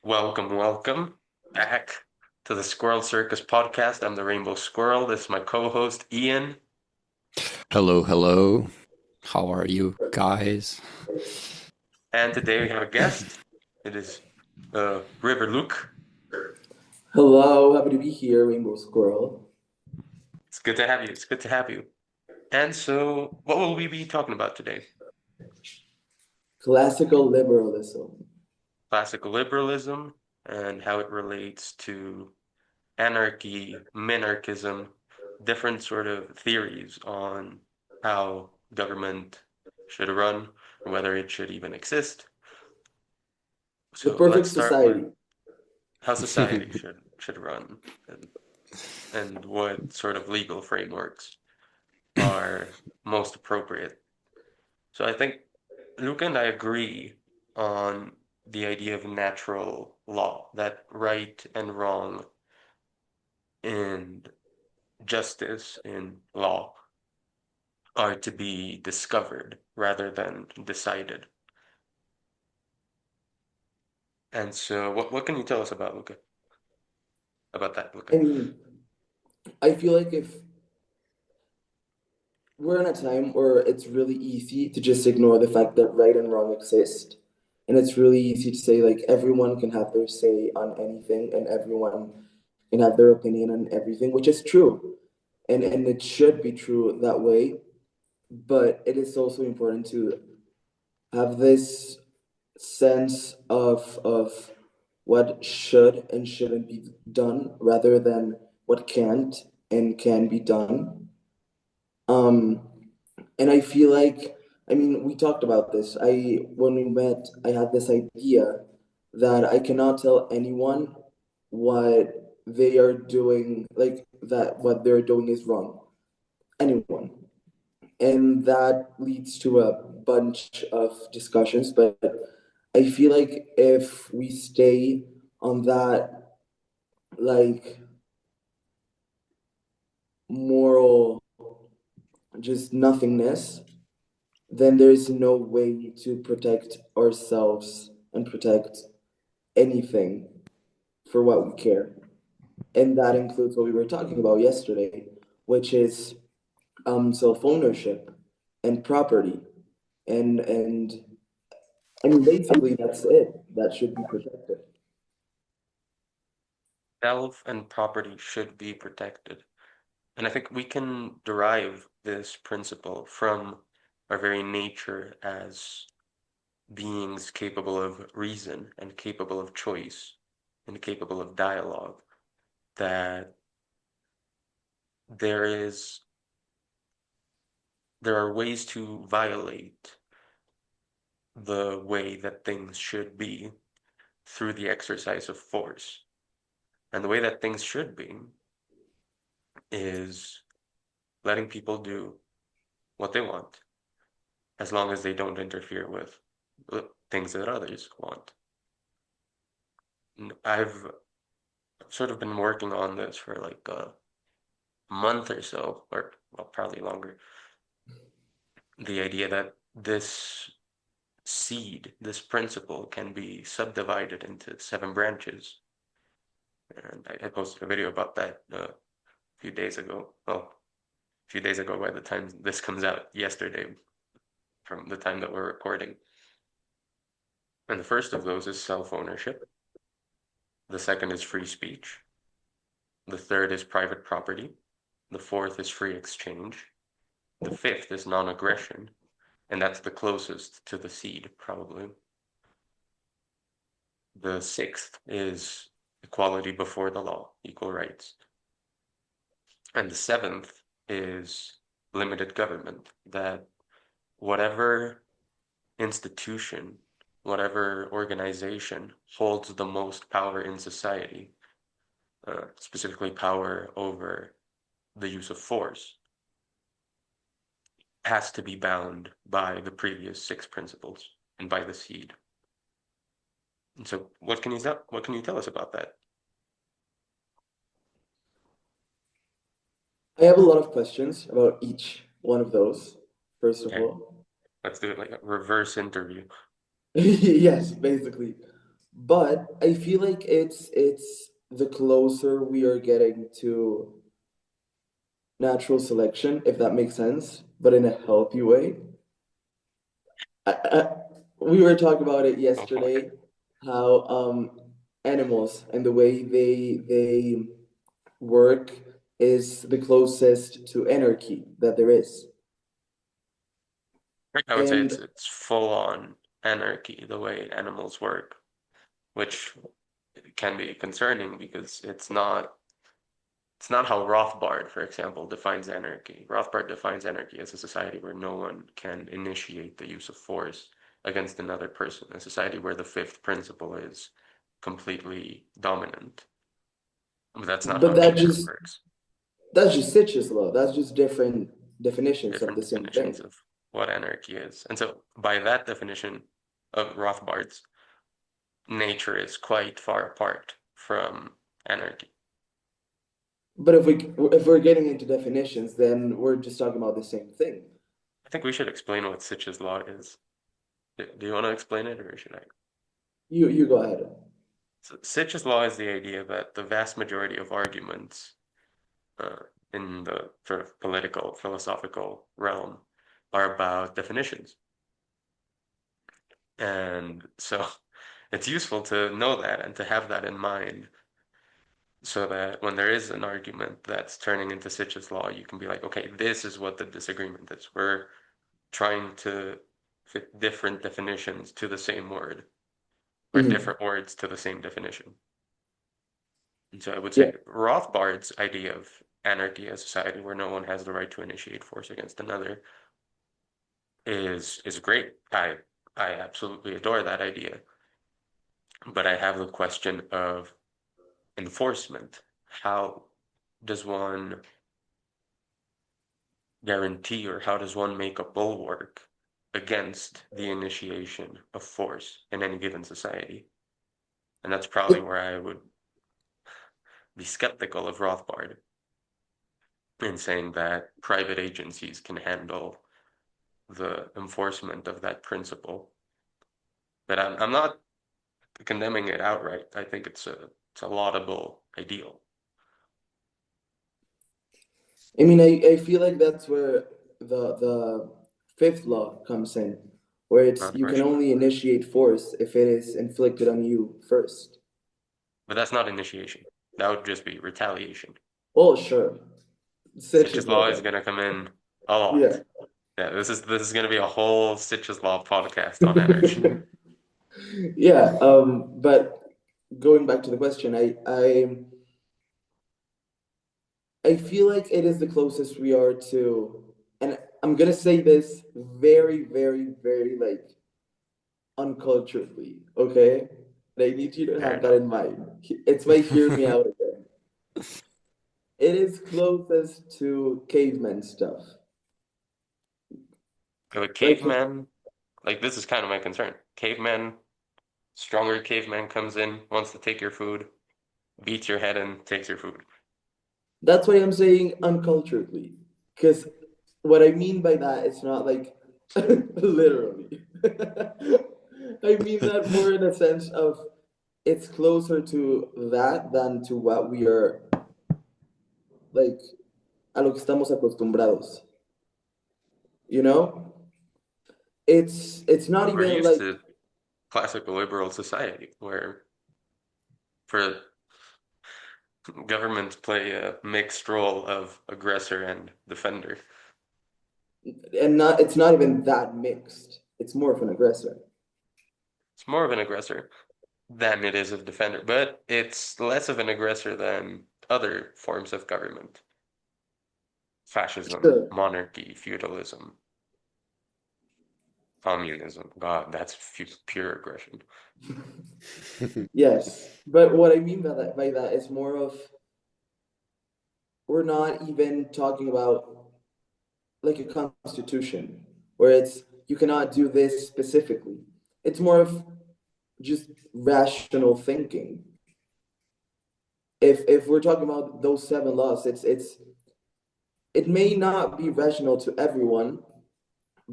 Welcome back to the Squirrel Circus podcast. I'm the Rainbow Squirrel. This is my co-host Ian, Hello, hello. How are you guys? and today we have a guest. It is River Luke. Hello, happy to be here, Rainbow Squirrel. It's good to have you. It's good to have you. And so, what will we be talking about today? Classical liberalism. Classical liberalism and how it relates to anarchy, minarchism, different sort of theories on how government should run or whether it should even exist. The So let's perfect start with society. how society should run and what sort of legal frameworks are most appropriate. So I think Luca and I agree on the idea of natural law, that right and wrong and justice in law are to be discovered rather than decided. And so what can you tell us about Luca? About that, Luca? I mean, I feel like if we're in a time where it's really easy to just ignore the fact that right and wrong exist, and it's really easy to say like everyone can have their say on anything and everyone can have their opinion on everything, which is true. And it should be true that way, but it is also important to have this sense of what should and shouldn't be done rather than what can't and can be done. Um, and I feel like, I mean, we talked about this. When we met, I had this idea that I cannot tell anyone what they are doing, like that what they're doing is wrong. Anyone. And that leads to a bunch of discussions, but I feel like if we stay on that like moral just nothingness, then there's no way to protect ourselves and protect anything for what we care. And that includes what we were talking about yesterday, which is self-ownership and property. And I mean basically that's it. That should be protected. Self and property should be protected. And I think we can derive this principle from our very nature as beings capable of reason and capable of choice and capable of dialogue, that there is there are ways to violate the way that things should be through the exercise of force. And the way that things should be is letting people do what they want, as long as they don't interfere with things that others want. I've sort of been working on this for like a month or so, or well, probably longer. The idea that this seed, this principle, can be subdivided into 7 branches. And I posted a video about that a few days ago. Well, a few days ago by the time this comes out, yesterday, from the time that we're recording. And the first of those is self-ownership. The second is free speech. The third is private property. The fourth is free exchange. The fifth is non-aggression. And that's the closest to the seed, probably. The sixth is equality before the law, equal rights. And the seventh is limited government, that whatever institution, whatever organization holds the most power in society, specifically power over the use of force, has to be bound by the previous 6 principles and by the seed. And so what can you tell us about that? I have a lot of questions about each one of those, first of Okay, all. let's do it like a reverse interview. Yes, basically. But I feel like it's the closer we are getting to natural selection, if that makes sense, but in a healthy way. I, we were talking about it Go for it. yesterday, how animals and the way they work is the closest to anarchy that there is. I would say And it's full on anarchy the way animals work, which can be concerning because it's not how Rothbard, for example, defines anarchy. Rothbard defines anarchy as a society where no one can initiate the use of force against another person, a society where the fifth principle is completely dominant. But that's not how but that nature just works. that's just Sitch's law. That's just different definitions of Different the same thing. definitions of what anarchy is. And so, by that definition of Rothbard's, nature is quite far apart from anarchy. But if we're getting into definitions, then we're just talking about the same thing. I think we should explain what Sitch's law is. Do you want to explain it, or should I? You go ahead. So Sitch's law is the idea that the vast majority of arguments uh, in the sort of political, philosophical realm are about definitions. And so it's useful to know that and to have that in mind so that when there is an argument that's turning into Sitch's law, you can be like, okay, this is what the disagreement is. We're trying to fit different definitions to the same word or Mhm. different words to the same definition. And so I would Yeah. say Rothbard's idea of anarchy as society where no one has the right to initiate force against another is great. I absolutely adore that idea. But I have the question of enforcement. How does one guarantee or how does one make a bulwark against the initiation of force in any given society? And that's probably where I would be skeptical of Rothbard in saying that private agencies can handle the enforcement of that principle. But I'm not condemning it outright. I think it's a laudable ideal. I mean, I feel like that's where the fifth law comes in, where it's you can Non-aggression. only initiate force if it is inflicted on you first. But that's not initiation. That would just be retaliation. Oh, sure. Such Sitch's as law law is then. going to come in a lot. Yeah. Yeah, this is going to be a whole Sitch's law podcast on energy. Yeah, but going back to the question, I feel like it is the closest we are to, and I'm gonna say this very, very, very like unculturedly, okay? And I need you to Fair have that enough. in mind. It's my hear me out again. It is closest to caveman stuff. If a Like caveman, like this is kind of my concern. Caveman, stronger caveman comes in, wants to take your food, beats your head in, takes your food. that's why I'm saying unculturedly. Because what I mean by that is not like literally. I mean that more in a sense of it's closer to that than to what we are like a lo que estamos acostumbrados. You know? It's not We're even used like to classical liberal society where for governments play a mixed role of aggressor and defender. and not it's not even that mixed. It's more of an aggressor. It's more of an aggressor than it is of defender, but it's less of an aggressor than other forms of government. Fascism, Sure. monarchy, feudalism, communism. God, that's pure aggression. Yes. But what I mean by that is more of we're not even talking about like a constitution where it's you cannot do this specifically. It's more of just rational thinking. If we're talking about those seven laws, it may not be rational to everyone,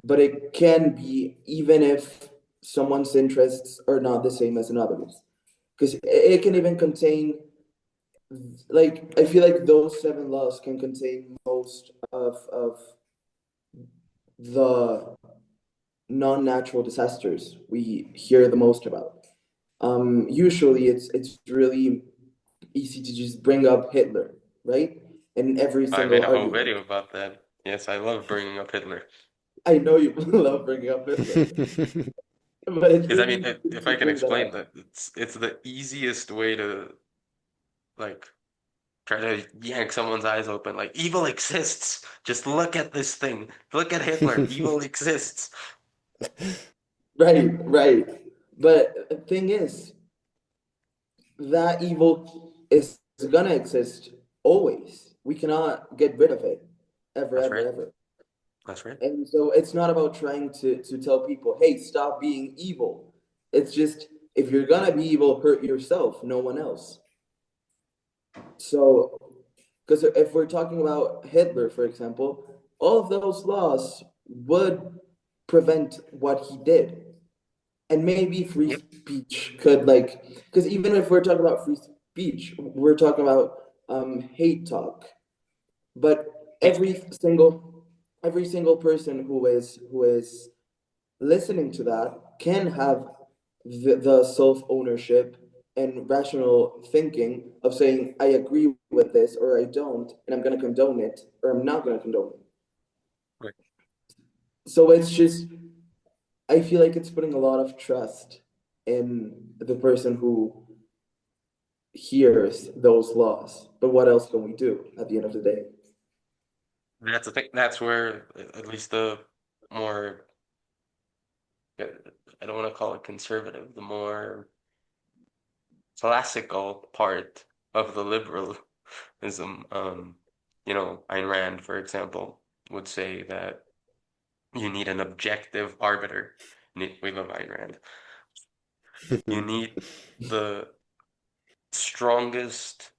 but it can be even if someone's interests are not the same as another's. because it can even contain, like, I feel like those seven laws can contain most of the non-natural disasters we hear the most about. Usually it's really easy to just bring up Hitler, right? In every I made single a whole argument. video about that. Yes, I love bringing up Hitler. I know you love bringing up Hitler, but it's Because I really mean, easy if to I can bring that explain up. that, it's the easiest way to like try to yank someone's eyes open. Like evil exists. Just look at this thing. Look at Hitler. Evil exists. Right, right. But the thing is, that evil is gonna exist always. We cannot get rid of it ever, That's ever, right. ever. That's right. And so it's not about trying to tell people, hey, stop being evil. It's just if you're gonna be evil, hurt yourself, no one else. So, because if we're talking about Hitler, for example, all of those laws would prevent what he did. And maybe free Yep. speech could, like, because even if we're talking about free speech, we're talking about hate talk. But Yeah. every single person who is listening to that can have the self-ownership and rational thinking of saying, I agree with this or I don't, and I'm going to condone it or I'm not going to condone it. Right. So it's just, I feel like it's putting a lot of trust in the person who hears those laws. But what else can we do at the end of the day? That's the thing. That's where at least the more I don't want to call it conservative, the more classical part of the liberalism, Ayn Rand, for example, would say that you need an objective arbiter. We love Ayn Rand. You need the strongest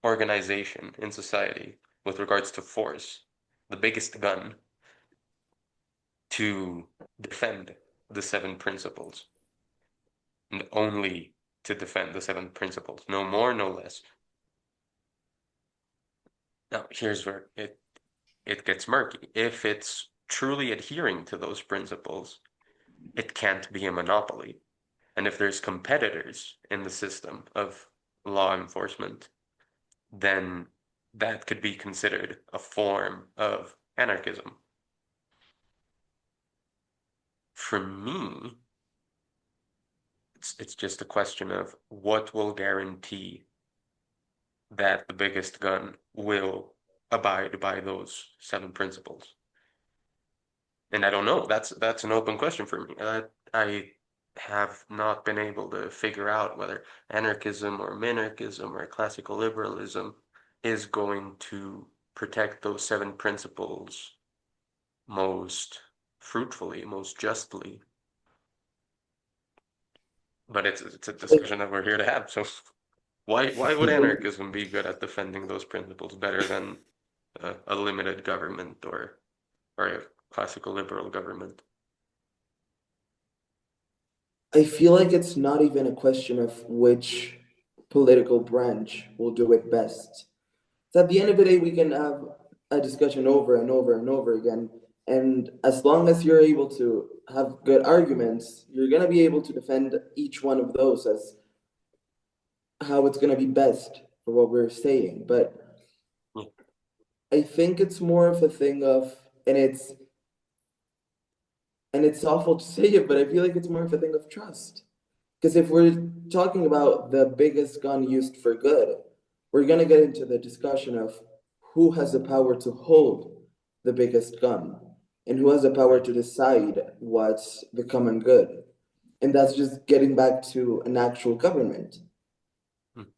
organization in society with regards to force, the biggest gun to defend the seven principles, and only to defend the seven principles, no more, no less. Now, here's where it gets murky. If it's truly adhering to those principles, it can't be a monopoly. And if there's competitors in the system of law enforcement, then that could be considered a form of anarchism. For me, it's just a question of what will guarantee that the biggest gun will abide by those seven principles. And I don't know. That's an open question for me. I have not been able to figure out whether anarchism or minarchism or classical liberalism is going to protect those seven principles most fruitfully, most justly. But it's a discussion that we're here to have. So why would anarchism be good at defending those principles better than a limited government or a classical liberal government? I feel like it's not even a question of which political branch will do it best. So at the end of the day, we can have a discussion over and over and over again. And as long as you're able to have good arguments, you're going to be able to defend each one of those as how it's going to be best for what we're saying. But Yeah. I think it's more of a thing of, and it's awful to say it, but I feel like it's more of a thing of trust. Because if we're talking about the biggest gun used for good, we're going to get into the discussion of who has the power to hold the biggest gun and who has the power Right. to decide what's the common good. And that's just getting back to an actual government. Hmm. And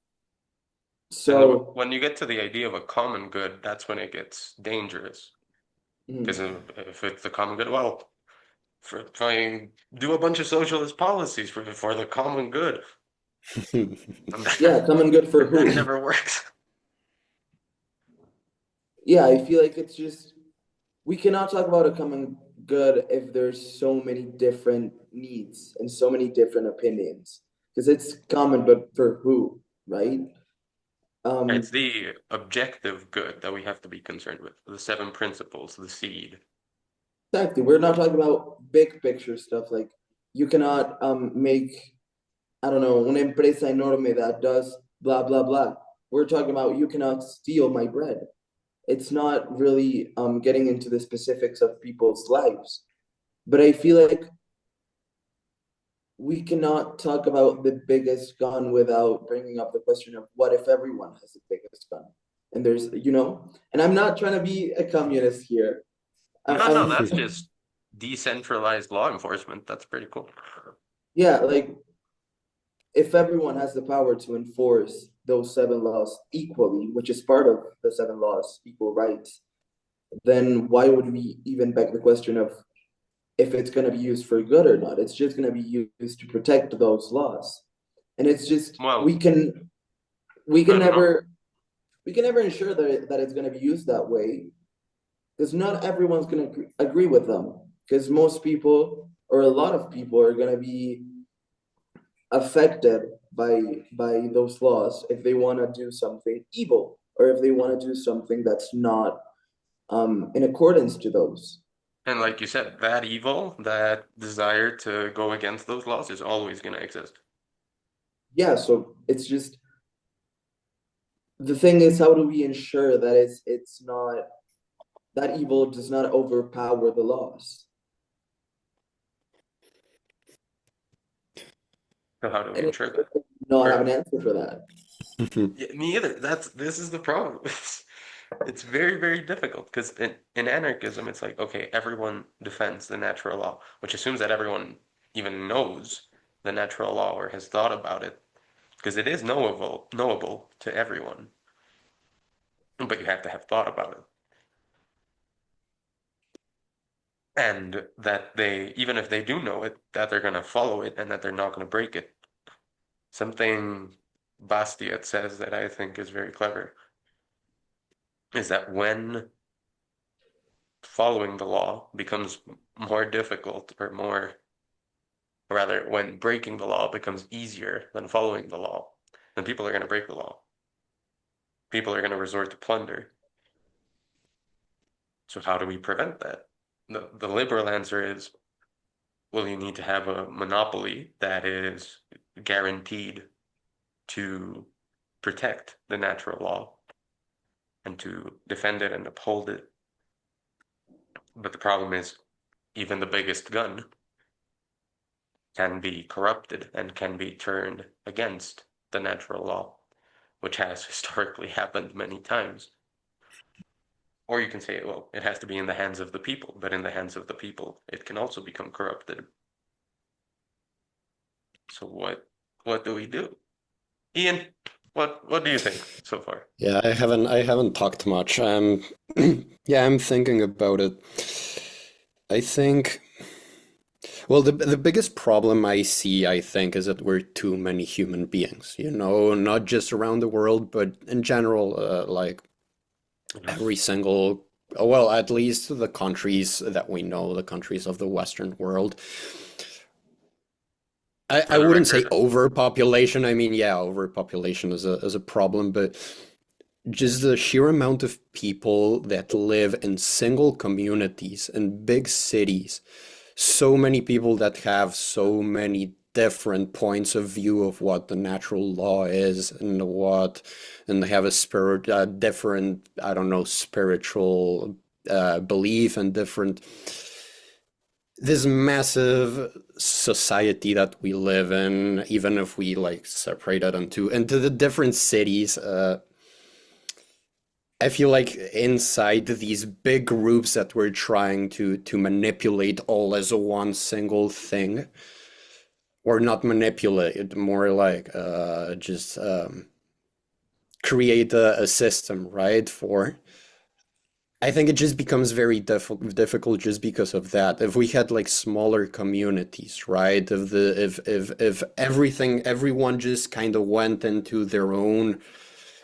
So, when you get to the idea of a common good, that's when it gets dangerous. Because mm, if it's the common good, well, if I do a bunch of socialist policies for the common good, and yeah, common good for that who? never works. Yeah, I feel like it's just we cannot talk about a common good if there's so many different needs and so many different opinions. because it's common, but for who, right? It's Um, the objective good that we have to be concerned with. The seven principles, the seed. exactly. We're not talking about big picture stuff like you cannot make, I don't know, una empresa enorme that does blah blah blah. We're talking about you cannot steal my bread. It's not really getting into the specifics of people's lives. But I feel like we cannot talk about the biggest gun without bringing up the question of what if everyone has the biggest gun? And and I'm not trying to be a communist here. No, I'm that's just decentralized law enforcement. That's pretty cool. yeah, like if everyone has the power to enforce those seven laws equally, which is part of the seven laws, equal rights, then why would we even beg the question of if it's going to be used for good or not? It's just going to be used to protect those laws. And it's just Well, we go can ahead, no. never ensure that it's going to be used that way because not everyone's going to agree with them because most people or a lot of people are going to be affected by those laws if they want to do something evil or if they want to do something that's not in accordance to those. And like you said, that evil, that desire to go against those laws is always going to exist. Yeah, so it's just the thing is how do we ensure that it's not that evil does not overpower the laws? So how do we And ensure that? I not have Or an answer for that. yeah, me either. This is the problem. It's very, very difficult because in anarchism, it's like, okay, everyone defends the natural law, which assumes that everyone even knows the natural law or has thought about it, because it is knowable to everyone, but you have to have thought about it. And that they, even if they do know it, that they're going to follow it and that they're not going to break it. Something Bastiat says that I think is very clever is that when following the law becomes more difficult or more, rather, when breaking the law becomes easier than following the law, then people are going to break the law. People are going to resort to plunder. So how do we prevent that? The liberal answer is, well, you need to have a monopoly that is guaranteed to protect the natural law and to defend it and uphold it. But the problem is, even the biggest gun can be corrupted and can be turned against the natural law, which has historically happened many times. Or you can say, well, it has to be in the hands of the people, but in the hands of the people, it can also become corrupted. So what do we do? Ian, what do you think so far? Yeah, I haven't talked much. Yeah, I'm thinking about it. I think, well, the biggest problem I see, I think, is that we're too many human beings, not just around the world, but in general, like every single, well, at least the countries that we know, the countries of the Western world. I, For I the wouldn't say record, overpopulation. I mean, yeah, overpopulation is a problem, but just the sheer amount of people that live in single communities in big cities, so many people that have so many different points of view of what the natural law is and they have a different, I don't know, spiritual belief and different, this massive society that we live in, even if we like separate it into the different cities. I feel like inside these big groups that we're trying to manipulate all as a one single thing, or not manipulate, more like just create a system, right? For I think it just becomes very difficult just because of that. If we had like smaller communities, right? If everyone just kind of went into their own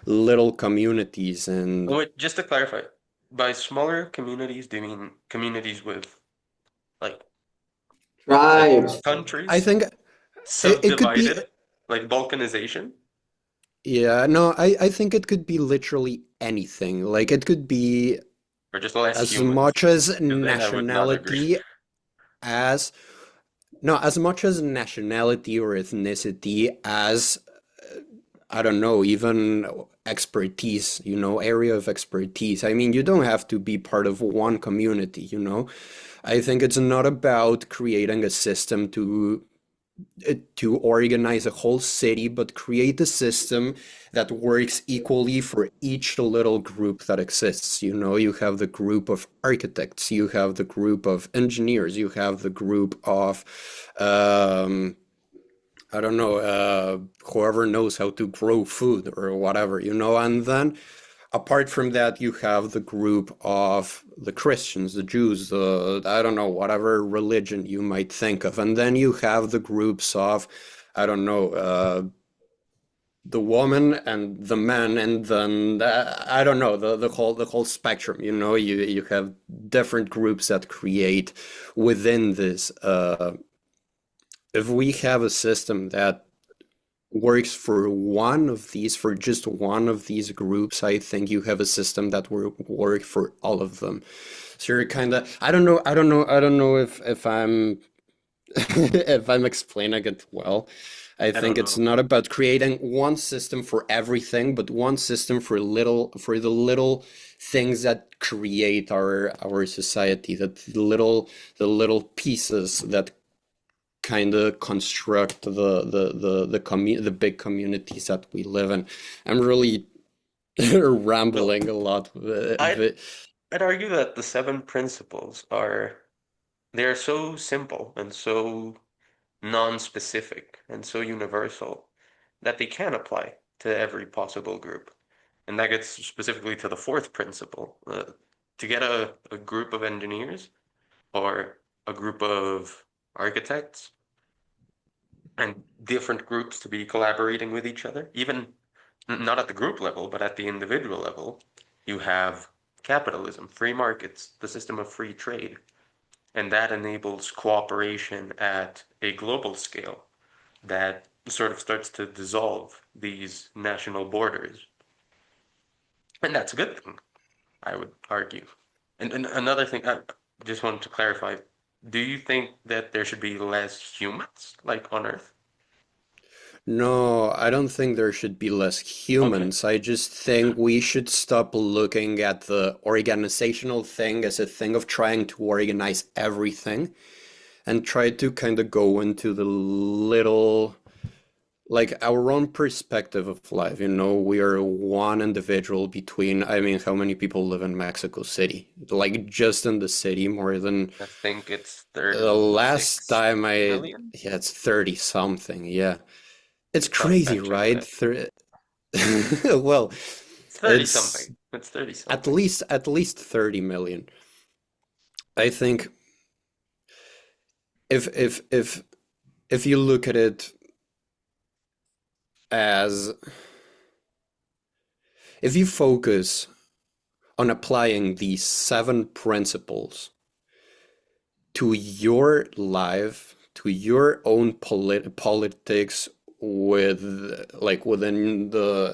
little communities oh, and wait, just to clarify, by smaller communities, do you mean communities with like like Tribes. I countries think it could be subdivided? Like balkanization, Yeah, no, I think it could be literally anything. Like it could be or just less as humans? much as Because then I would not agree. nationality as no, as much as nationality or ethnicity as I don't know, even expertise, area of expertise. I mean, you don't have to be part of one community. I think it's not about creating a system to organize a whole city, but create a system that works equally for each little group that exists. You have the group of architects, you have the group of engineers, you have the group of um, I don't know, whoever knows how to grow food or whatever. And then apart from that, you have the group of the Christians, the Jews, I don't know, whatever religion you might think of. And then you have the groups of, I don't know, the woman and the man, and then I don't know, the whole spectrum. You have different groups that create within this. If we have a system that works for just one of these groups, I think you have a system that will work for all of them. So you're kind of, I don't know if I'm if I'm explaining it well. I I think don't it's know. not about creating one system for everything, but one system for the little things that create our society, that the little pieces that kind of construct the big communities that we live in. I'm really Well, rambling a lot, I'd but I'd argue that the seven principles are they're so simple and so non-specific and so universal that they can apply to every possible group. And that gets specifically to the fourth principle. To get a group of engineers or a group of architects and different groups to be collaborating with each other, even not at the group level, but at the individual level, you have capitalism, free markets, the system of free trade. And that enables cooperation at a global scale that sort of starts to dissolve these national borders. And that's a good thing, I would argue. And another thing, I just wanted to clarify, do you think that there should be less humans, like on Earth? no, I don't think there should be less Okay. humans. I just think we should stop looking at the organizational thing as a thing of trying to organize everything and try to kind of go into the little, like our own perspective of life. We are one individual between, I mean, how many people live in Mexico City? Like just in the city, more than I think it's the last 36 time million. yeah, it's 30 something. Yeah. It's Could probably crazy, fact check right? that. Well, It's 30 it's something. It's 30 at something. least at least 30 million. I think if you look at it as if you focus on applying these seven principles to your life, to your own politics, with like within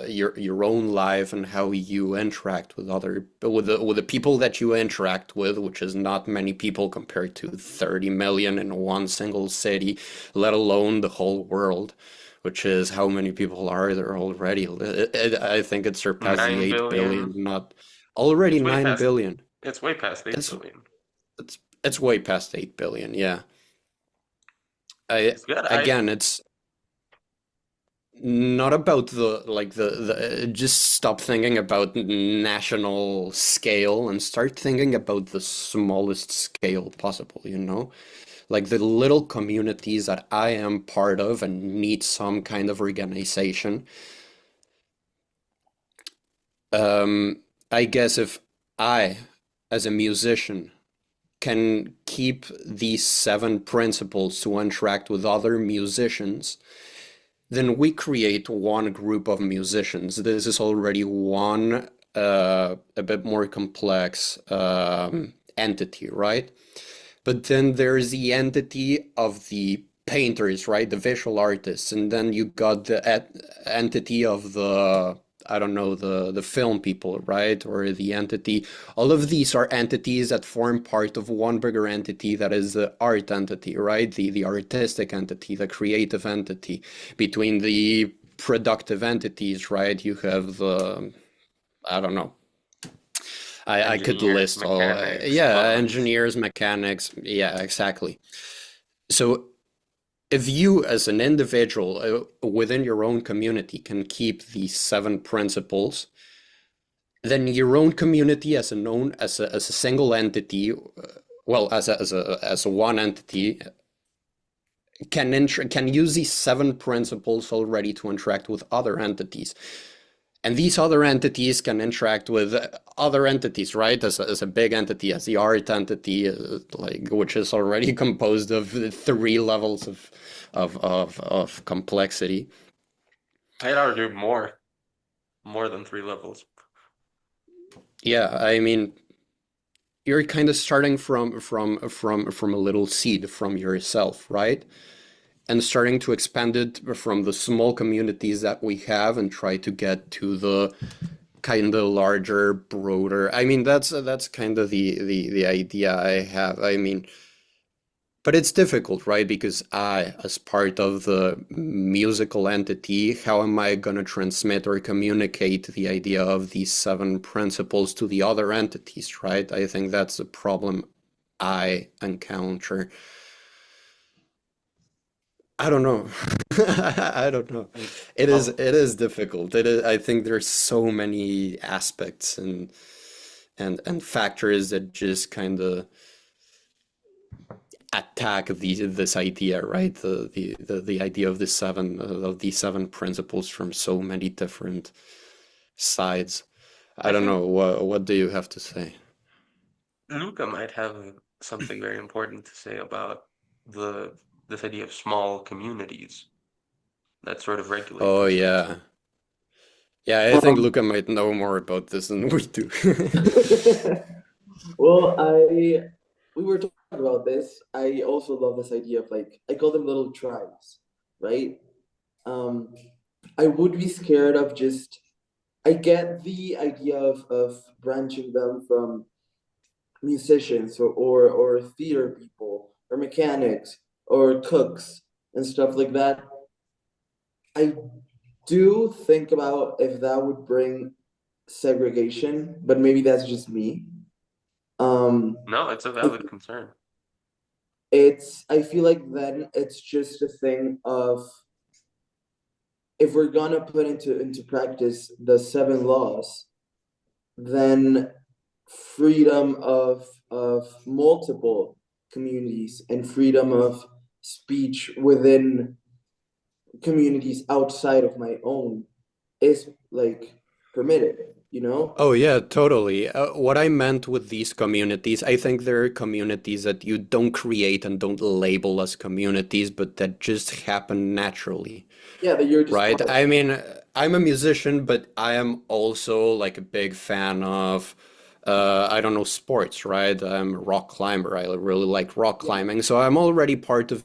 your own life, and how you interact with the people that you interact with, which is not many people compared to 30 million in one single city, let alone the whole world, which is how many people are there already. I think it surpassed the 9 8 billion. billion, not already It's way 9 past billion. it's way past 8 It's billion. it's way past 8 billion, yeah. I It's good. I again, it's not about the just stop thinking about national scale and start thinking about the smallest scale possible. Like the little communities that I am part of and need some kind of organization. I guess if I, as a musician, can keep these seven principles to interact with other musicians, then we create one group of musicians. This is already one, a bit more complex entity, right? But then there's the entity of the painters, right? The visual artists, and then you got the entity of the, I don't know, the film people, right? Or the entity. All of these are entities that form part of one bigger entity that is the art entity, right? The artistic entity, the creative entity. Between the productive entities, right? You have the, I don't know. I could Engineers, list all, mechanics, yeah, plumbers. engineers, mechanics, yeah, exactly. So if you as an individual within your own community can keep these seven principles, then your own community as a known as a single entity, well, as a one entity, can use these seven principles already to interact with other entities. And these other entities can interact with other entities, right? As a big entity, as the art entity, like which is already composed of three levels of complexity. I'd argue more than three levels. Yeah, I mean, you're kind of starting from a little seed from yourself, right? And starting to expand it from the small communities that we have and try to get to the kind of larger, broader. I mean, that's kind of the idea I have. I mean, but it's difficult, right? Because I, as part of the musical entity, how am I going to transmit or communicate the idea of these seven principles to the other entities, right? I think that's a problem I encounter. I don't know. I don't know. And It is how it is difficult. It is, I think there's so many aspects and factors that just kind of attack this idea, right? The idea of these seven principles from so many different sides. I I don't think know. What do you have to say? Luca might have something very important to say about the this idea of small communities that sort of regulate Oh these things. yeah. Yeah, I think Um, Luca might know more about this than we do. well, we were talking about this. I also love this idea of like I call them little tribes, right? Um, I would be scared of just I get the idea of branching them from musicians or theater people or mechanics or cooks and stuff like that. I do think about if that would bring segregation, but maybe that's just me. Um, No, it's a I, valid concern. I feel like then it's just a thing of if we're gonna put into practice the seven laws, then freedom of multiple communities and freedom of speech within communities outside of my own is like permitted, you know? Oh yeah, totally. What I meant with these communities, I think there are communities that you don't create and don't label as communities, but that just happen naturally, Yeah, that you're just right? part of. I mean, I'm a musician, but I am also like a big fan of, I don't know, sports, right? I'm a rock climber. I really like rock Yeah. climbing, so I'm already part of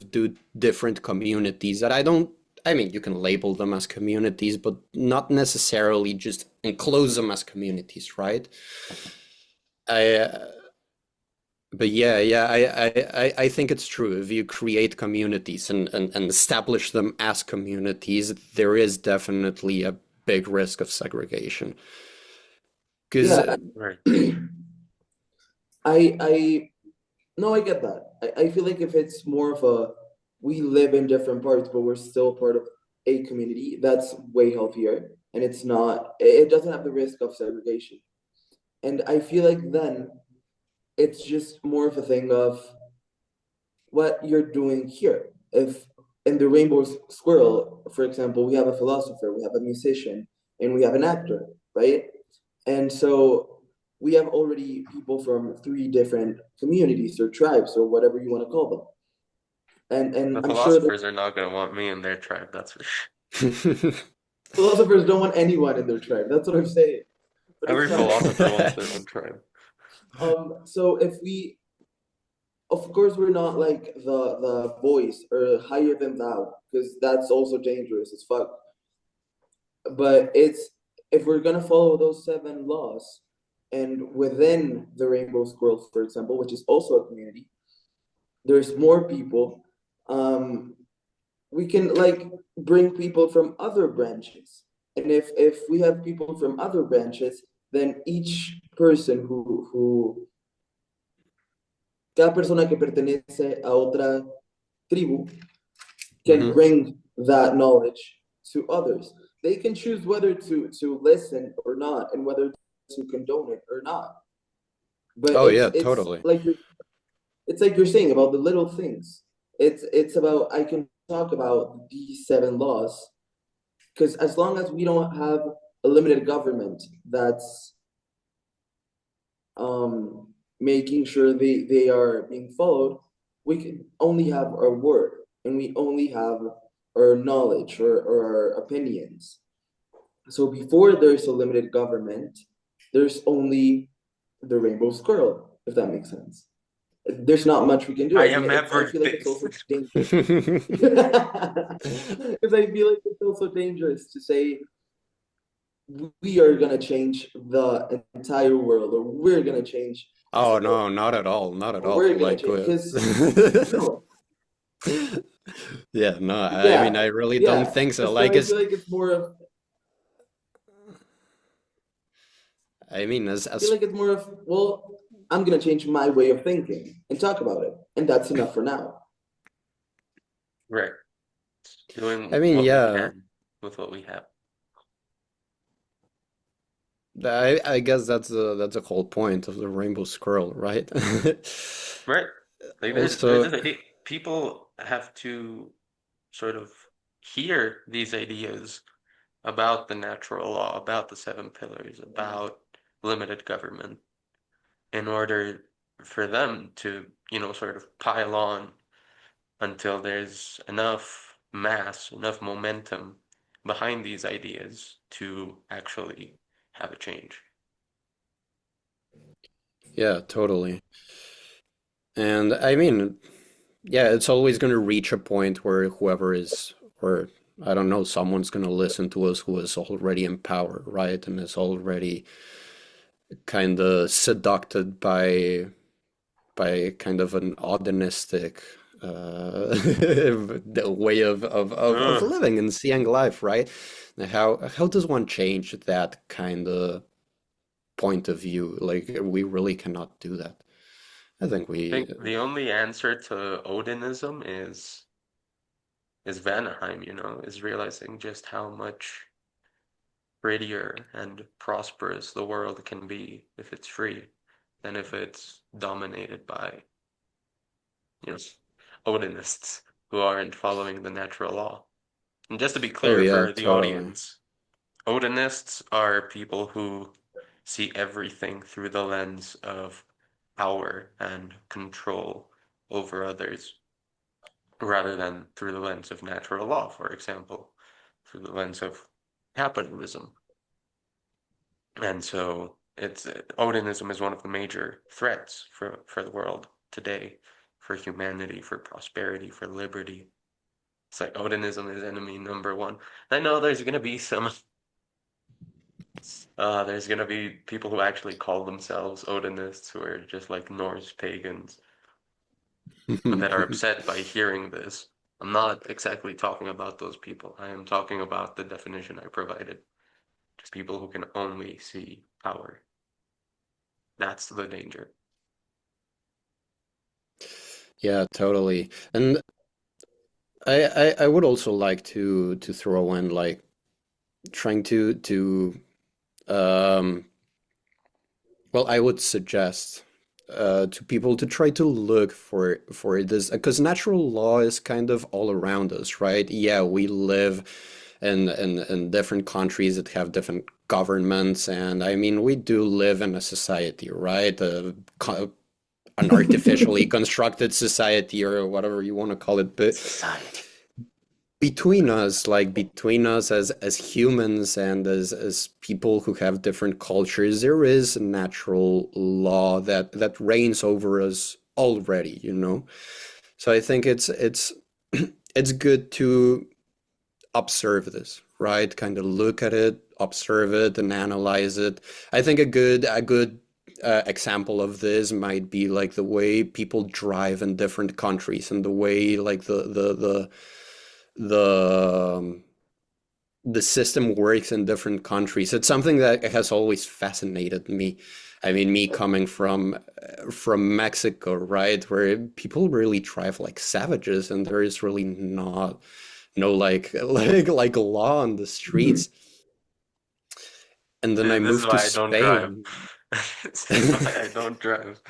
different communities that I don't. I mean, you can label them as communities, but not necessarily just enclose them as communities, right? I, but yeah, I think it's true. If you create communities and establish them as communities, there is definitely a big risk of segregation. Because, Yeah. Right. I no, I get that. I feel like if it's more of a we live in different parts, but we're still part of a community, that's way healthier. And it's not, it doesn't have the risk of segregation. And I feel like then it's just more of a thing of what you're doing here. If in the Rainbow Squirrel, for example, we have a philosopher, we have a musician, and we have an actor, right? And so we have already people from three different communities or tribes or whatever you want to call them. The And I'm sure the philosophers are not going to want me in their tribe, that's for sure. philosophers don't want anyone in their tribe. That's what I'm saying. But it's Every fine. philosopher wants their own tribe. So if we of course we're not like the voice or higher than thou, because that's also dangerous as fuck. But it's if we're gonna follow those seven laws, and within the Rainbow Squirrel, for example, which is also a community, there's more people. Um, we can like bring people from other branches, and if we have people from other branches, then each person who cada persona que pertenece a otra tribu can Hmm. bring that knowledge to others. They can choose whether to listen or not, and whether to condone it or not. But Oh yeah, it's totally. like you're saying about the little things. It's about I can talk about these seven laws because as long as we don't have a limited government that's making sure they are being followed, we can only have our word and we only have our knowledge or our opinions. So before there's a limited government, there's only the rainbow squirrel, if that makes sense. There's not much we can do. I I mean, am I feel like everything. it's also dangerous. Because I feel like it's also dangerous to say we are gonna change the entire world, or we're gonna change this Oh world, no, not at all, not at or all. we're gonna Like, change. Because no, yeah, no, I mean, yeah, I really don't yeah. think so. So Like, I feel like it's more of. I mean, I feel like it's more of, well, I'm gonna change my way of thinking and talk about it, and that's enough for now. Right. I Doing mean, what we yeah, can with what we have. I guess that's the whole point of the rainbow squirrel, right? Right. Like there's Also, people have to sort of hear these ideas about the natural law, about the seven pillars, about limited government in order for them to, sort of pile on until there's enough mass, enough momentum behind these ideas to actually have a change. yeah, totally. And I mean, yeah, it's always going to reach a point where whoever is, or I don't know, someone's going to listen to us who is already in power, right? And is already kind of seduced by kind of an odenistic the way of Ugh. living and seeing life, right? How does one change that kind of point of view? Like we really cannot do that. I think I we think the only answer to Odinism is Vanaheim, is realizing just how much prettier and prosperous the world can be if it's free than if it's dominated by, you know, Odinists who aren't following the natural law. And just to be Oh clear yeah, for the totally. audience, Odinists are people who see everything through the lens of power and control over others, rather than through the lens of natural law, for example, through the lens of capitalism. And so it's Odinism is one of the major threats for the world today, for humanity, for prosperity, for liberty. It's like Odinism is enemy number one. I know there's gonna be people who actually call themselves Odinists who are just like Norse pagans that are upset by hearing this. I'm not exactly talking about those people. I am talking about the definition I provided. Just people who can only see power. That's the danger. Yeah, totally. And I would also like to throw in like trying to um well, I would suggest to people to try to look for this because natural law is kind of all around us, right? Yeah, we live in different countries that have different governments, and I mean, we do live in a society, right? An artificially constructed society or whatever you want to call it, but Society. between us as humans and as people who have different cultures, there is a natural law that reigns over us already, you know? So I think it's it's good to observe this, right? Kind of look at it, observe it, and analyze it. I think a good example of this might be like the way people drive in different countries and the way like the the system works in different countries. It's something that has always fascinated me. I mean, me coming from Mexico, right, where people really drive like savages, and there is really not no like law on the streets. And then I This is moved to why I don't drive. Spain. This is why I don't drive.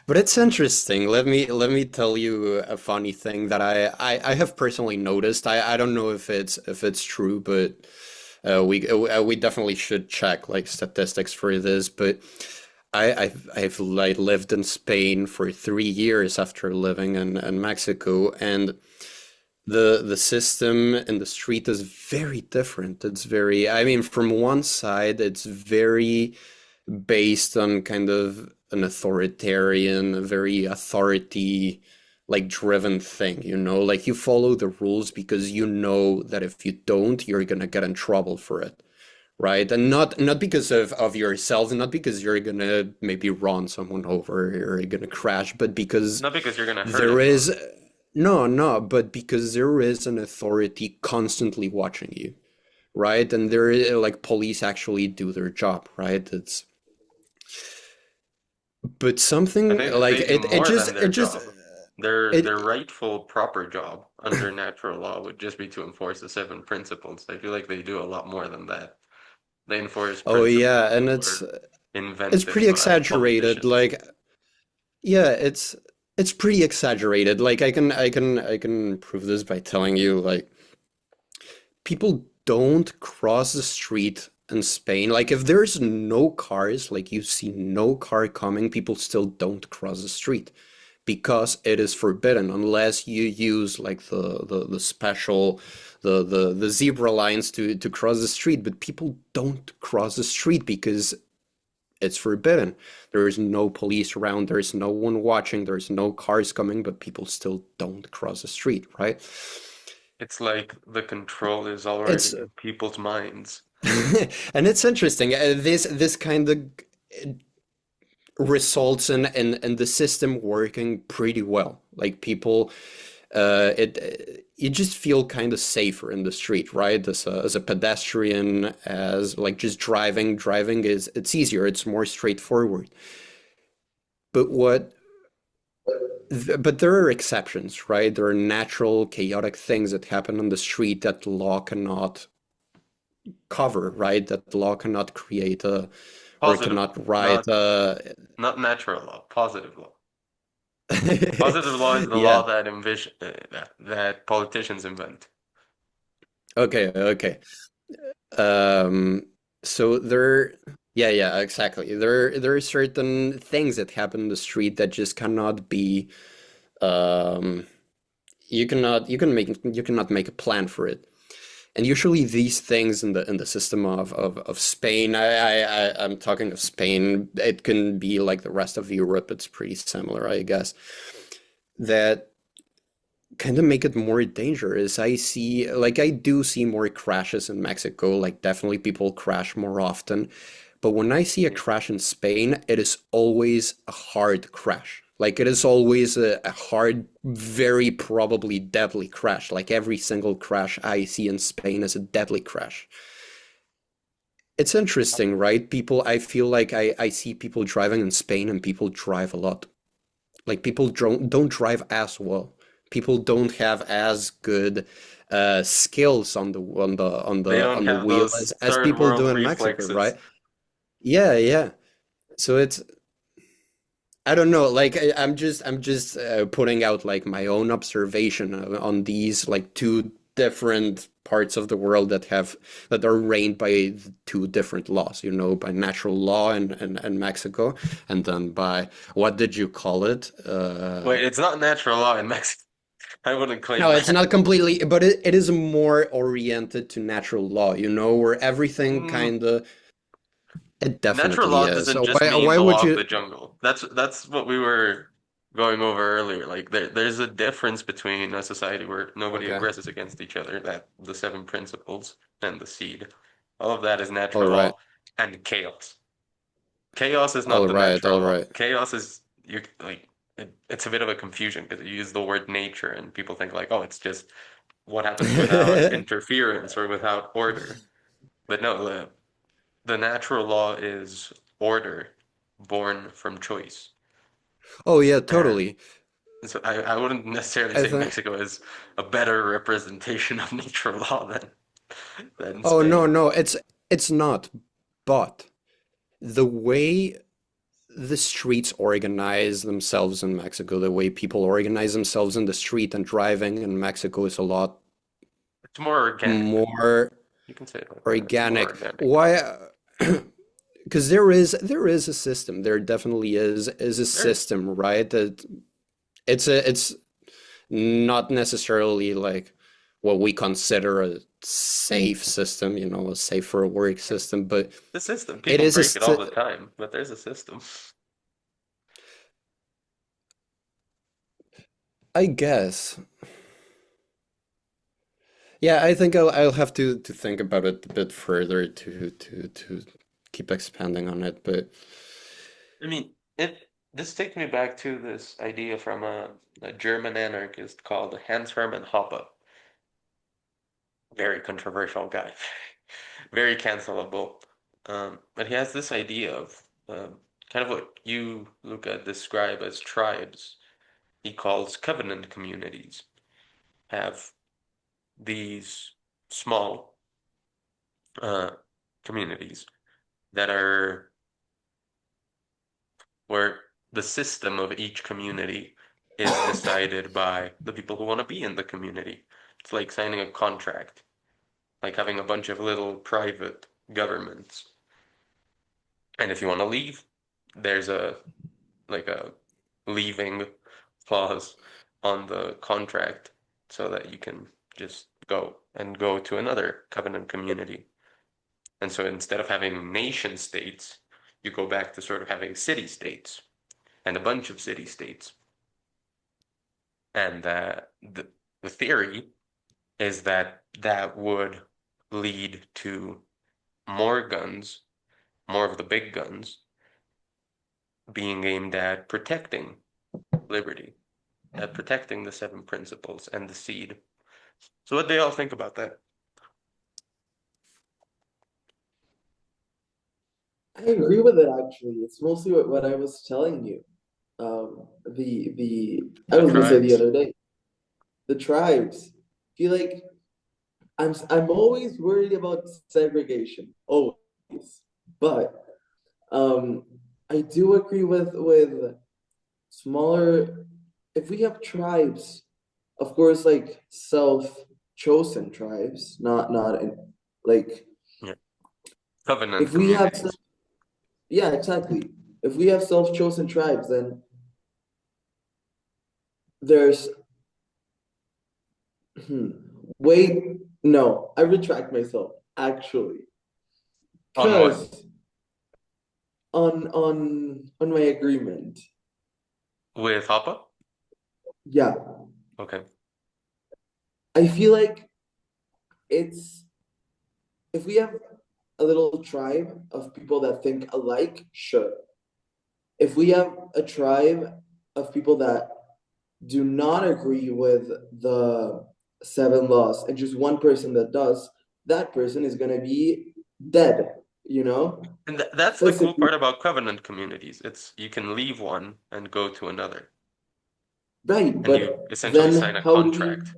But it's interesting. Let me tell you a funny thing that I have personally noticed. I don't know if it's true, but we definitely should check like statistics for this. But I've like lived in Spain for 3 years after living in Mexico, and the system in the street is very different. It's very, I mean, from one side, it's very based on kind of an authoritarian, very authority like driven thing, you know, like you follow the rules because you know that if you don't, you're gonna get in trouble for it, right? And not because of yourself, not because you're gonna maybe run someone over or you're gonna crash, but because Not because you're gonna hurt there anyone. is no, but because there is an authority constantly watching you, right? And like police actually do their job, right? It's but I something think like they do it more just than their it just job. Their it rightful proper job under natural law would just be to enforce the seven principles. I feel like they do a lot more than that. They enforce oh principles yeah, and that it's were it's invented pretty by exaggerated. politicians. Like yeah, it's pretty exaggerated. Like I can prove this by telling you like people don't cross the street in Spain. Like if there's no cars, like you see no car coming, people still don't cross the street because it is forbidden unless you use like the special the zebra lines to cross the street. But people don't cross the street because it's forbidden. There is no police around, there's no one watching, there's no cars coming, but people still don't cross the street, right? It's like the control is already It's in people's minds. and it's interesting. This kind of results in the system working pretty well. Like people, it you just feel kind of safer in the street, right? As a pedestrian, as like just driving is it's easier, it's more straightforward. But but there are exceptions, right? There are natural chaotic things that happen on the street that the law cannot cover, right? That the law cannot create a or Positive law, cannot write a not natural law, positive law. Positive law is the law yeah. that that politicians invent. Okay, okay. Um, so there, yeah, exactly. There are certain things that happen in the street that just cannot be, um, you cannot make a plan for it. And usually these things in the system of Spain, I'm talking of Spain, it can be like the rest of Europe, it's pretty similar, I guess, that kind of make it more dangerous. I do see more crashes in Mexico, like definitely people crash more often. But when I see a Yeah. crash in Spain, it is always a hard crash. Like it is always a hard, very probably deadly crash. Like every single crash I see in Spain is a deadly crash. It's interesting, right? I feel like I see people driving in Spain and people drive a lot. Like people don't drive as well. People don't have as good skills on They don't the have wheel those as third people world do in Mexico, reflexes. right? Yeah, yeah. So it's I don't know. Like I'm just putting out like my own observation on these like two different parts of the world that are reigned by two different laws. You know, by natural law in Mexico, and then by what did you call it? Wait, it's not natural law in Mexico. I wouldn't claim No, it's that. not completely, but it is more oriented to natural law. You know, where everything Mm, kind of it Natural definitely law is. doesn't So just mean why the would law of you? the jungle. That's what we were. going over earlier. Like there's a difference between a society where nobody Okay. aggresses against each other, that the seven principles and the seed. All of that is All natural right. law and chaos. Chaos is not All the right. natural All law. right. Chaos is it's a bit of a confusion because you use the word nature and people think like, oh, it's just what happens without interference or without order. But no, the natural law is order born from choice. Oh yeah, And totally. so I wouldn't necessarily I say think. Mexico is a better representation of natural law than Oh no, Spain. no, it's not. But the way the streets organize themselves in Mexico, the way people organize themselves in the street and driving in Mexico is a lot It's more organic. more You can say it like that. It's more organic. organic. Why? Because there is a system. There definitely is a There is. system, right? That it's not necessarily like what we consider a safe system, a safer work system, but The system. it People is a break it all st the time, but there's a system. I guess. Yeah, I think I'll have to think about it a bit further to keep expanding on it, but I mean, this takes me back to this idea from a German anarchist called Hans Hermann Hoppe. Very controversial guy, very cancelable. But he has this idea of kind of what you, Luca, describe as tribes. He calls covenant communities. Have these small uh, communities that are where the system of each community is decided by the people who want to be in the community. It's like signing a contract, like having a bunch of little private governments. And if you want to leave, there's a leaving clause on the contract so that you can just go to another covenant community. And so instead of having nation states, you go back to sort of having city states and a bunch of city states. And the theory is that that would lead to more guns, more of the big guns being aimed at protecting liberty, at protecting the seven principles and the seed. So what do y'all think about that? I agree with it actually. It's mostly what I was telling you. The I The was gonna say the tribes. other day, the tribes. Feel like I'm always worried about segregation, always. But um I do agree with smaller, if we have tribes, of course, like self-chosen tribes, not in, like Yeah. Covenant if we have communities. yeah, exactly. If we have self-chosen tribes, then there's hmm, wait, no, I retract myself, actually. On what? Because on my agreement, With Hoppa? yeah, Okay. I feel like it's if we have a little tribe of people that think alike, sure. If we have a tribe of people that do not agree with the seven laws and just one person that does, that person is gonna be dead, you know? And that's the cool Physically, part about covenant communities. It's you can leave one and go to another, right, and you but essentially sign then a contract.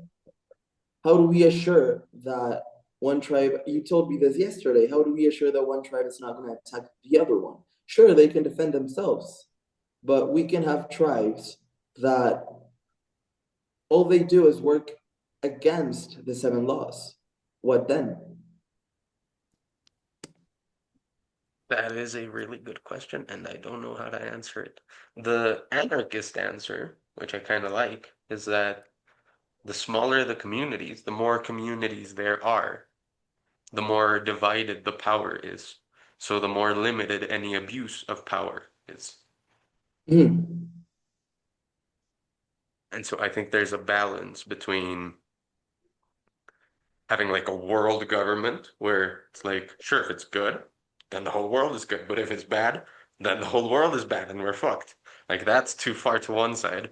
how do we assure that one tribe, you told me this yesterday, how do we assure that one tribe is not gonna attack the other one? Sure, they can defend themselves, but we can have tribes that all they do is work against the seven laws. What then? That is a really good question, and I don't know how to answer it. The anarchist answer, which I kind of like, is that the smaller the communities, the more communities there are, the more divided the power is. So the more limited any abuse of power is. Hmm. And so I think there's a balance between having like a world government where it's like, sure, if it's good, then the whole world is good. But if it's bad, then the whole world is bad and we're fucked. Like that's too far to one side.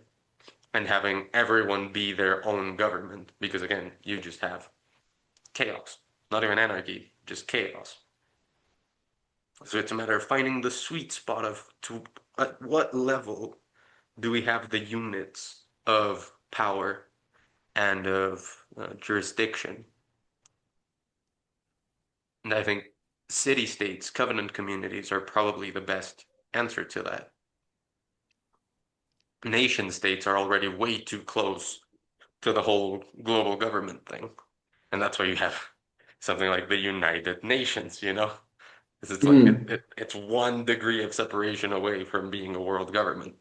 And having everyone be their own government, because again, you just have chaos. Not even anarchy, just chaos. So it's a matter of finding the sweet spot of to at what level do we have the units of power and of jurisdiction. And I think city states, covenant communities are probably the best answer to that. Nation states are already way too close to the whole global government thing. And that's why you have something like the United Nations, you know? Because it's like Hmm. it's 1 degree of separation away from being a world government.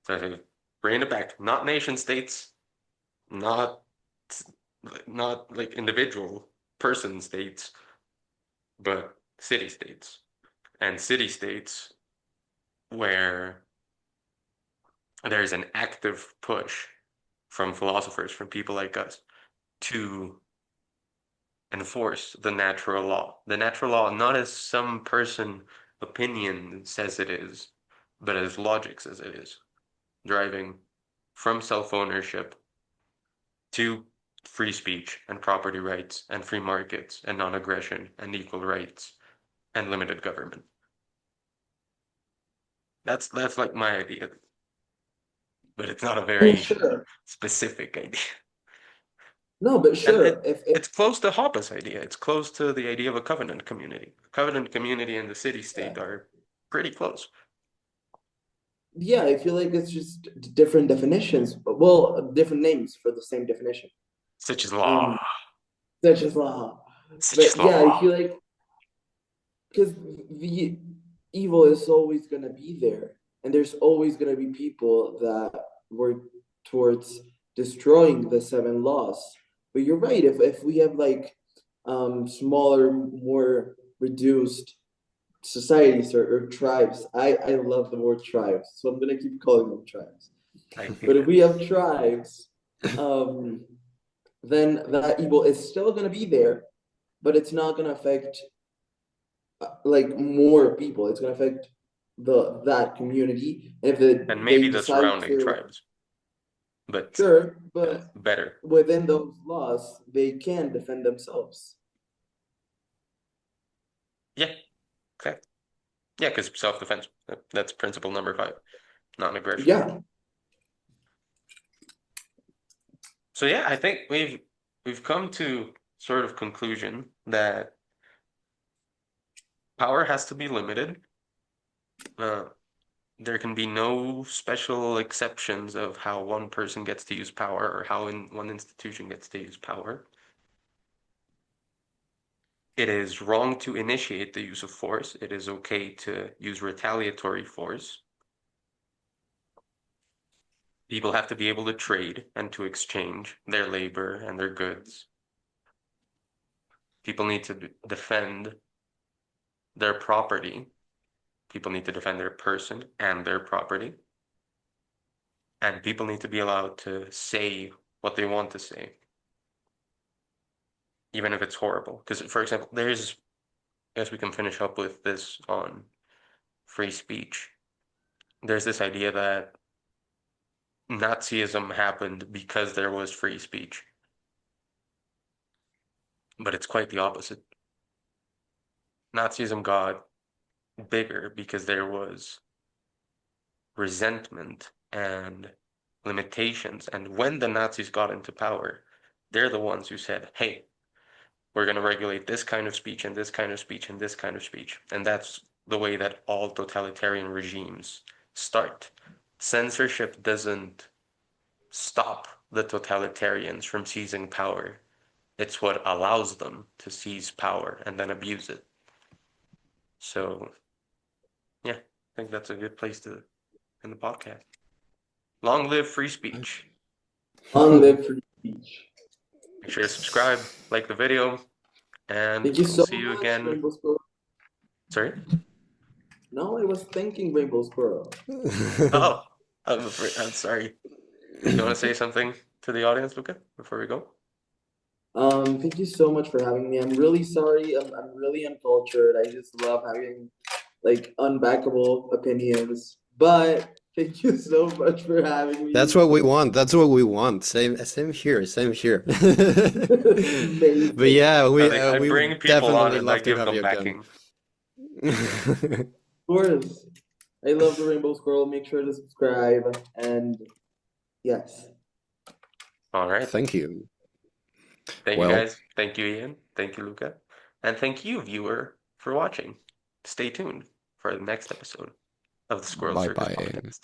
So I think bring it back, not nation states, not not like individual person states, but city states. And city states where there's an active push from philosophers, from people like us, to enforce the natural law. The natural law, not as some person opinion says it is, but as logic says it is, driving from self-ownership to free speech and property rights and free markets and non-aggression and equal rights and limited government. That's like my idea, but it's not a Oh, very sure. specific idea. No, but And sure. If it's close to Hoppe's idea. It's close to the idea of a covenant community. Covenant community and the city yeah, state are pretty close. yeah, I feel like it's just different definitions, but well, different names for the same definition. Such is law. Um, such as law. Such is But yeah, I law. feel like because the evil is always gonna be there, and there's always gonna be people that work towards destroying the seven laws. But you're right. If we have like smaller, more reduced societies or tribes, I love the word tribes, so I'm gonna keep calling them tribes. I But hate if it. we have tribes, um, then that evil is still gonna be there, but it's not gonna affect like more people. It's gonna affect that community. And if And maybe they the decide surrounding to, tribes, but sure, but better. within those laws, they can defend themselves. Yeah, okay. Yeah, because self-defense. That's principle number 5, non-aggression. Yeah. So yeah, I think we've come to sort of conclusion that power has to be limited. Uh, there can be no special exceptions of how one person gets to use power or how one institution gets to use power. It is wrong to initiate the use of force. It is okay to use retaliatory force. People have to be able to trade and to exchange their labor and their goods. People need to defend their property. People need to defend their person and their property. And people need to be allowed to say what they want to say, even if it's horrible. Because, for example, there's, I guess we can finish up with this on free speech. There's this idea that Nazism happened because there was free speech, but it's quite the opposite. Nazism got bigger because there was resentment and limitations. And when the Nazis got into power, they're the ones who said, hey, we're going to regulate this kind of speech and this kind of speech and this kind of speech. And that's the way that all totalitarian regimes start. Censorship doesn't stop the totalitarians from seizing power. It's what allows them to seize power and then abuse it. So, yeah, I think that's a good place to end the podcast. Long live free speech. Long live free speech. Make sure to subscribe, like the video, and Thank you we'll so see you much, again. Rainbow Squirrel. Sorry? No, I was thanking Rainbow Squirrel. Oh, I'm sorry. You want to say something to the audience, Luca, before we go? Thank you so much for having me. I'm really sorry. I'm really uncultured. I just love having like unbackable opinions. But thank you so much for having That's me. what we want. That's what we want. Same here. Same here. But Amazing. yeah, I we bring would people on definitely and I love to give have them you again. backing. Of course. I love the Rainbow Squirrel. Make sure to subscribe. And yes. All right. Thank you. Thank you Well, guys. Thank you, Ian. Thank you, Luca. And thank you, viewer, for watching. Stay tuned for the next episode of the Squirrel bye Circus bye. podcast.